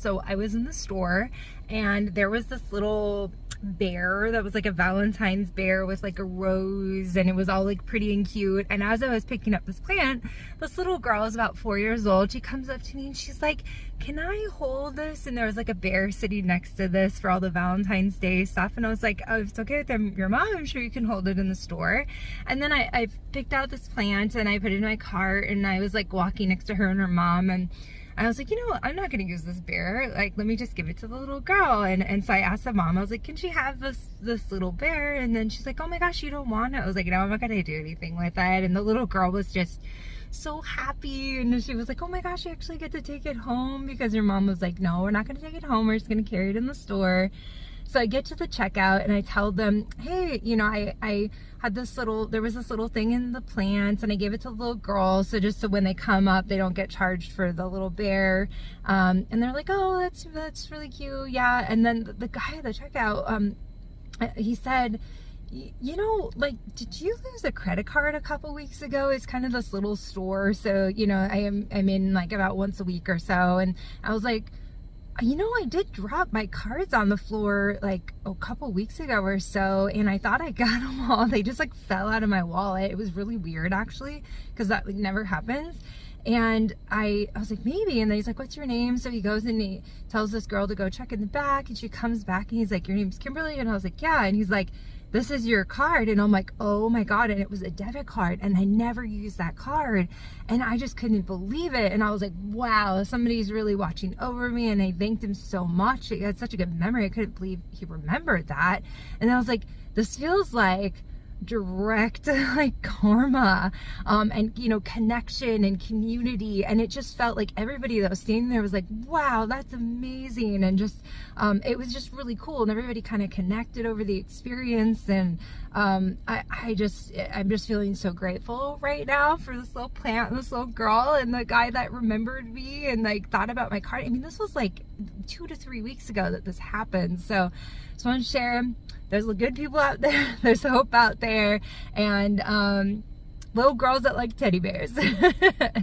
So I was in the store and there was this little bear that was like a Valentine's bear with like a rose, and it was all like pretty and cute. And as I was picking up this plant, this little girl is about 4 years old. She comes up to me and she's like, "Can I hold this?" And there was like a bear sitting next to this for all the Valentine's Day stuff. And I was like, "Oh, if it's okay with your mom, I'm sure you can hold it in the store." And then I picked out this plant and I put it in my cart, and I was like walking next to her and her mom, and I was like, you know what, I'm not gonna use this bear. Like, let me just give it to the little girl. And so I asked the mom, I was like, can she have this little bear? And then she's like, oh my gosh, you don't want it? I was like, no, I'm not gonna do anything with it. And the little girl was just so happy, and she was like, oh my gosh, you actually get to take it home, because her mom was like, no, we're not gonna take it home, we're just gonna carry it in the store. So I get to the checkout and I tell them, hey, you know, I had there was this little thing in the plants, and I gave it to the little girl, so just so when they come up, they don't get charged for the little bear. And they're like, oh, that's really cute, yeah. And then the guy at the checkout, he said, you know, like, did you lose a credit card a couple weeks ago? It's kind of this little store, so, you know, I'm in like about once a week or so. And I was like, you know, I did drop my cards on the floor like a couple weeks ago or so, and I thought I got them all. They just like fell out of my wallet. It was really weird, actually, because that like never happens. And I was like, maybe. And then he's like, what's your name? So he goes and he tells this girl to go check in the back, and she comes back and he's like, your name's Kimberly? And I was like, yeah. And he's like, this is your card. And I'm like, oh my God. And it was a debit card, and I never used that card. And I just couldn't believe it. And I was like, wow, somebody's really watching over me. And I thanked him so much. He had such a good memory. I couldn't believe he remembered that. And I was like, this feels like direct like karma, and you know, connection and community. And it just felt like everybody that was standing there was like, wow, that's amazing. And just it was just really cool, and everybody kind of connected over the experience. And I'm just feeling so grateful right now for this little plant and this little girl and the guy that remembered me and like thought about my card. I mean, this was like 2 to 3 weeks ago that this happened. So just want to share, there's good people out there, there's hope out there, and little girls that like teddy bears.